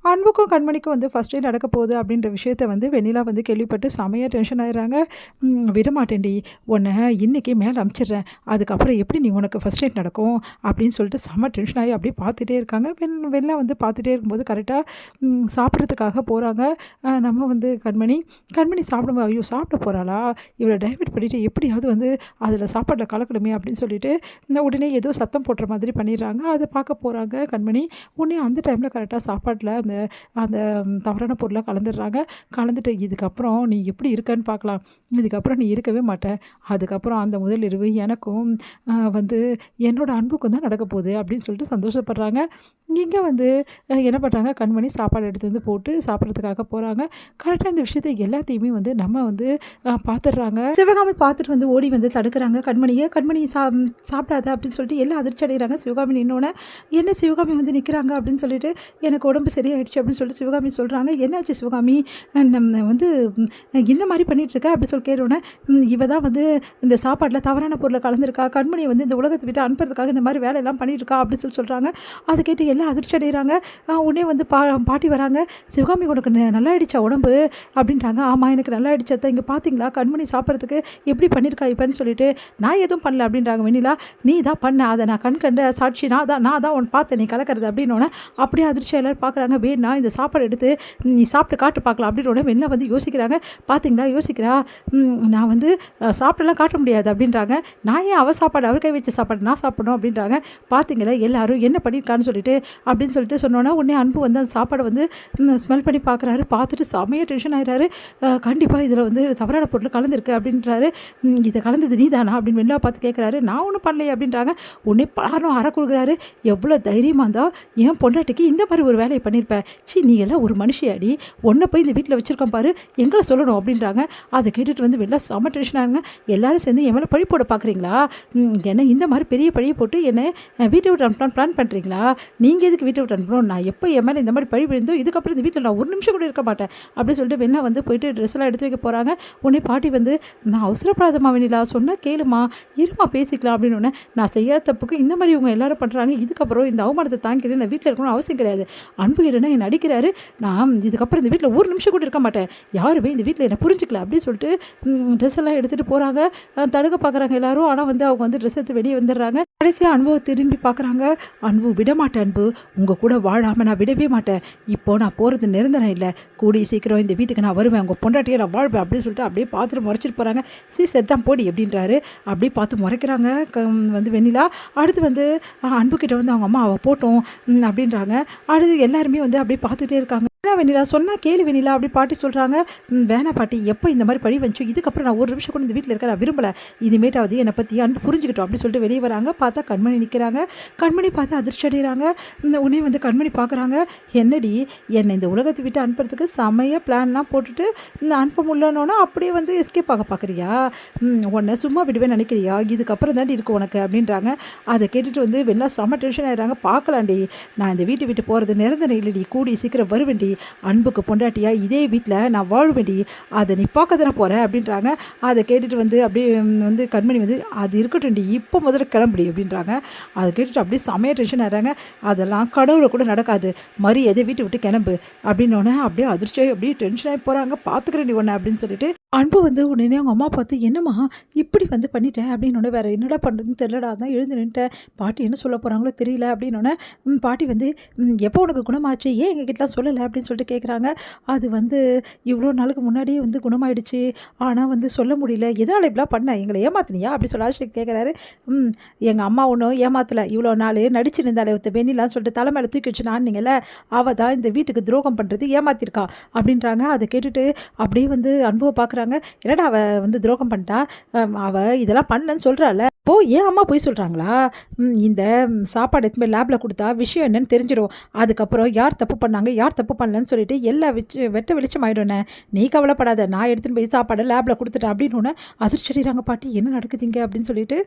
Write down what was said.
அன்புக்கும் கண்மணிக்கும் வந்து first day நடக்க போகுது அப்படின்ற விஷயத்த வந்து வெண்ணிலா வந்து கேள்விப்பட்டு செமையாக டென்ஷன் ஆயிடுறாங்க. விடமாட்டேன்டி, உன்னை இன்னைக்கு மேலே அமுச்சிடுறேன், அதுக்கப்புறம் எப்படி நீ உனக்கு ஃபர்ஸ்ட் டேட் நடக்கும் அப்படின்னு சொல்லிட்டு செம்ம டென்ஷன் ஆகி அப்படியே பார்த்துட்டே இருக்காங்க. வெளில வந்து பார்த்துட்டே இருக்கும்போது கரெக்டாக சாப்பிட்றதுக்காக போகிறாங்க. நம்ம வந்து கண்மணி சாப்பிடும்போது ஐயோ சாப்பிட போகிறாளா, இவளை டைவர்ட் பண்ணிவிட்டு எப்படியாவது வந்து அதில் சாப்பாட்டில் கலக்கணுமே அப்படின்னு சொல்லிட்டு உடனே ஏதோ சத்தம் போடுற மாதிரி பண்ணிடுறாங்க. அதை பார்க்க போகிறாங்க கண்மணி. உடனே அந்த டைமில் கரெக்டாக சாப்பாட்டில் அந்த அந்த தவறான பொருளை கலந்துடுறாங்க. கலந்துட்டு இதுக்கப்புறம் நீ எப்படி இருக்கன்னு பார்க்கலாம், இதுக்கப்புறம் நீ இருக்கவே மாட்ட, அதுக்கப்புறம் அந்த முதல் இரவு எனக்கும் வந்து என்னோட அன்புக்கும் தான் நடக்க போகுது அப்படின்னு சொல்லிட்டு சந்தோஷப்படுறாங்க. இங்கே வந்து என்ன பண்ணுறாங்க, கண்மணி சாப்பாடு எடுத்து வந்து போட்டு சாப்பிட்றதுக்காக போகிறாங்க. கரெக்டாக இந்த விஷயத்தை எல்லாத்தையுமே வந்து நம்ம வந்து பார்த்துடுறாங்க. சிவகாமி பார்த்துட்டு வந்து ஓடி வந்து தடுக்கிறாங்க கண்மணி சாப்பிடாத அப்படின்னு சொல்லிட்டு எல்லாம் அதிர்ச்சி அடைகிறாங்க. சிவகாமி நின்னோன்னே என்ன சிவகாமி வந்து நிற்கிறாங்க அப்படின்னு சொல்லிட்டு எனக்கு உடம்பு சரியாயிடுச்சு அப்படின்னு சொல்லிட்டு சிவகாமி சொல்கிறாங்க. என்னாச்சு சிவகாமி, நம்ம வந்து இந்த மாதிரி பண்ணிகிட்ருக்க அப்படின்னு சொல்லி கேட்டோன்னே இவ தான் வந்து இந்த சாப்பாட்டில் தவறான பொருளை கலந்துருக்கா, கண்மணியை வந்து இந்த உலகத்தை விட்டு அனுப்புறதுக்காக இந்த மாதிரி வேலையெல்லாம் பண்ணிகிட்ருக்கா அப்படின்னு சொல்கிறாங்க. அதை கேட்டு எல்லாம் அதிர்ச்சி அடைகிறாங்க. உடனே வந்து பாட்டி வராங்க. சிவகாமி உனக்கு நல்லாயிடுச்சா உடம்பு அப்படின்றாங்க. ஆமாம் எனக்கு நல்லாயிடுச்சு அத்தை, இங்கே பார்த்தீங்களா கண்மணி சாப்பிட்றதுக்கு எப்படி பண்ணியிருக்கா இப்போன்னு சொல்லிட்டு. நான் எதுவும் பண்ணல அப்படின்றாங்க வெண்ணிலா. நீ தான் பண்ண, அதை நான் கண்ட சாட்சி, நான் தான் உன் பார்த்தேன் நீ கலக்கிறது அப்படின்னோடனே அப்படியே அதிர்ச்சியாக எல்லோரும் பார்க்குறாங்க. வேணா இந்த சாப்பாடு எடுத்து நீ சாப்பிட்டு காட்டு பார்க்கலாம் அப்படின்னோட வெளில வந்து யோசிக்கிறாங்க. பார்த்தீங்களா யோசிக்கிறா, நான் வந்து சாப்பிட்டெல்லாம் காட்ட முடியாது அப்படின்றாங்க. நான் ஏன் அவள் சாப்பாடு அவர் கை வச்ச சாப்பாடு நான் சாப்பிடணும் அப்படின்றாங்க. பார்த்தீங்களா எல்லாரும் என்ன பண்ணியிருக்கான்னு சொல்லிட்டு அப்படின்னு சொல்லிட்டு சொன்னோன்னா உடனே அன்பு வந்து அந்த சாப்பாடை வந்து ஸ்மெல் பண்ணி பார்க்குறாரு. பார்த்துட்டு செமையாக டென்ஷன் ஆகிறாரு. கண்டிப்பாக இதில் வந்து தவறான பொருள் கலந்துருக்கு அப்படின்றாரு. இதை கலந்தது நீ தானா அப்படின்னு வெளில பார்த்து கேட்குறாரு. நான் ஒன்றும் பண்ணலையே அப்படின்றாங்க. உடனே பலாரம் அற கொடுக்குறாரு. எவ்வளோ தைரியமாக இருந்தால் என் பொண்டாட்டிக்கு இந்த மாதிரி ஒரு வேலையை பண்ணியிருப்பேன், சி நீ எல்லாம் ஒரு மனுஷியாடி, ஒன்றை போய் இந்த வீட்டில் வச்சுருக்கோம் பாரு, எங்களை சொல்லணும் அப்படின்றாங்க. அதை கேட்டுட்டு வந்து வெளில செம டென்ஷன் ஆகுங்க. எல்லாரும் சேர்ந்து என் மேலே பழி போட பார்க்குறீங்களா, என்ன இந்த மாதிரி பெரிய பழியை போட்டு என்னை வீட்டை விட்டு அனுப்பலான்னு பிளான் பண்ணுறீங்களா, நீங்கள் எதுக்கு வீட்டை விட்டு அனுப்பணும், நான் எப்போ என் மேலே இந்த மாதிரி பழி விழுந்தோ இதுக்கப்புறம் இந்த வீட்டில் நான் ஒரு நிமிஷம் கூட இருக்க மாட்டேன் அப்படின்னு சொல்லிட்டு வெளில வந்து போயிட்டு ட்ரெஸ் எல்லாம் எடுத்து வைக்க போகிறாங்க. உடனே பாட்டி வந்து நான் அவசரப்படாதம்மா வெண்ணிலா, சொன்னால் கேளுமா, இருமா பேசிக்கலாம் அப்படின்னு. நான் செய்யாத தப்புக்கு இந்த மாதிரி இவங்க எல்லாரும் பண்ணுறாங்க, இதுக்கப்புறம் இந்த அவமானத்தை தாங்கிட்டு நான் வீட்டில் இருக்கணும்னு அவசியம் கிடையாது. அன்பு இல்லைன்னா என்னை அடிக்கிறாரு, நான் இதுக்கப்புறம் இந்த வீட்டில் ஒரு நிமிஷம் கூட இருக்க மாட்டேன், யாருமே இந்த வீட்டில் என்னை புரிஞ்சிக்கல அப்படின்னு சொல்லிட்டு ட்ரெஸ் எல்லாம் எடுத்துகிட்டு போகிறாங்க. தடுக்க பார்க்குறாங்க எல்லாரும். ஆனால் வந்து அவங்க வந்து ட்ரெஸ் எடுத்து வெளியே வந்துடுறாங்க. கடைசியாக அன்புவை திரும்பி பார்க்குறாங்க. அன்பு விட மாட்டேன், அன்பு உங்கள் கூட வாழாமல் நான் விடவே மாட்டேன், இப்போது நான் போகிறது நிரந்தரம் இல்லை, கூடிய சீக்கிரம் இந்த வீட்டுக்கு நான் வருவேன், உங்கள் பொண்டாட்டியை நான் வாழ்வேன் அப்படின்னு சொல்லிட்டு அப்படியே பார்த்துட்டு முறைச்சிட்டு போகிறாங்க. செத்தான் போடி அப்படின்றாரு. அப்படியே பார்த்து முறைக்கிறாங்க வந்து வெண்ணிலா. அடுத்து வந்து அன்புக்கிட்ட வந்து அவங்க அம்மா அவள் போட்டோம் அப்படின்றாங்க. அடுத்து எல்லாருமே வந்து அப்படியே பார்த்துட்டே இருக்காங்க. வெண்ணிலா சொன்னால் கேளு வெண்ணிலா அப்படி பாட்டி சொல்கிறாங்க. வேணா பாட்டி, எப்போ இந்த மாதிரி பழி வந்துச்சோ இதுக்கப்புறம் நான் ஒரு நிமிஷம் கூட இந்த வீட்டில் இருக்க நான் விரும்பலை, இனிமேட்டாவது என்னை பற்றி அன்பு புரிஞ்சுக்கிட்டோம் அப்படின்னு சொல்லிட்டு வெளியே வராங்க. பார்த்தா கண்மணி நிற்கிறாங்க. கண்மணி பார்த்து அதிர்ச்சி அடைகிறாங்க. உடனே வந்து கண்மணி பார்க்குறாங்க. என்னடி என்னை இந்த உலகத்தை விட்டு அனுப்புறதுக்கு செமையாக பிளான்லாம் போட்டுட்டு அனுப்ப முடியலன்னோன்னா அப்படியே வந்து எஸ்கேப் ஆக பார்க்குறியா, உன்னை சும்மா விடுவேன் நினைக்கிறியா, இதுக்கப்புறம் தாண்டி இருக்கும் உனக்கு அப்படின்றாங்க. அதை கேட்டுட்டு வந்து வெளில செம்ம டென்ஷன் ஆகிடுறாங்க. பார்க்கலாண்டி, நான் இந்த வீட்டை விட்டு போகிறது நிரந்தரம் இல்லடி, கூடி சீக்கிரம் வருவேண்டி, அன்புக்கு பொண்டாட்டியா இதே வீட்டில் நான் வாழ்வேண்டி, அதை நீ பார்க்க தானே போகிறேன் அப்படின்றாங்க. அதை கேட்டுட்டு வந்து அப்படியே வந்து கண்மணி வந்து அது இருக்கட்டும்டி, இப்போ முதல்ல கிளம்புடி அப்படின்றாங்க. அதை கேட்டுட்டு அப்படியே செமையாக டென்ஷன் ஆகிறாங்க. அதெல்லாம் கடவுளை கூட நடக்காது, மறு எதை வீட்டை விட்டு கிளம்பு அப்படின்னோடனே அப்படியே அதிர்ச்சியாகி அப்படியே டென்ஷனாகி போகிறாங்க. பார்த்துக்கிறேன் நீ ஒன்று அப்படின்னு சொல்லிட்டு அன்பு வந்து உடனே அவங்க அம்மா பார்த்து என்னம்மா இப்படி வந்து பண்ணிட்டேன் அப்படின்னோடனே வேறு என்னடா பண்ணுறதுன்னு தெரியலடா, தான் எழுந்து நின்ட்டேன், பாட்டி என்ன சொல்ல போகிறாங்களோ தெரியல அப்படின்னோடனே பாட்டி வந்து எப்போ உனக்கு குணமாச்சு, ஏன் எங்ககிட்டலாம் சொல்லலை அப்படின்னு சொல்லிட்டு கேட்குறாங்க. அது வந்து இவ்வளோ நாளுக்கு முன்னாடியே வந்து குணமாயிடுச்சு, ஆனால் வந்து சொல்ல முடியல, எதனால் இப்படிலாம் பண்ண, எங்களை ஏமாத்தினியா அப்படி சொல்லி கேட்குறாரு. எங்கள் அம்மா ஒன்றும் ஏமாத்தலை, இவ்வளோ நாள் நடிச்சு இருந்தாலே ஒருத்த வெண்ணிலான்னு சொல்லிட்டு தலை மேலே தூக்கி வச்சு நான்னிங்கல்ல, அவள் தான் இந்த வீட்டுக்கு துரோகம் பண்ணுறது ஏமாத்திருக்கா அப்படின்றாங்க. அதை கேட்டுட்டு அப்படியே வந்து அன்புவை பார்க்குறாங்க. என்னடா அவள் வந்து துரோகம் பண்ணிட்டா, அவள் இதெல்லாம் பண்ணலன்னு சொல்கிறாள், ஓ ஏன் அம்மா போய் சொல்கிறாங்களா, இந்த சாப்பாடு எடுத்துமே லேபில் கொடுத்தா விஷயம் என்னன்னு தெரிஞ்சிடும், அதுக்கப்புறம் யார் தப்பு பண்ணாங்க யார் தப்பு பண்ணலன்னு சொல்லிட்டு எல்லா வெட்ட வெளிச்சம் ஆகிடும்னே, நீ கவலைப்படாத, நான் எடுத்துன்னு போய் சாப்பாடு லேபில் கொடுத்துட்டேன் அப்படின்னு ஒன்று அதிர்ச்சி அடைகிறாங்க. பாட்டி என்ன நடக்குதுங்க அப்படின்னு சொல்லிட்டு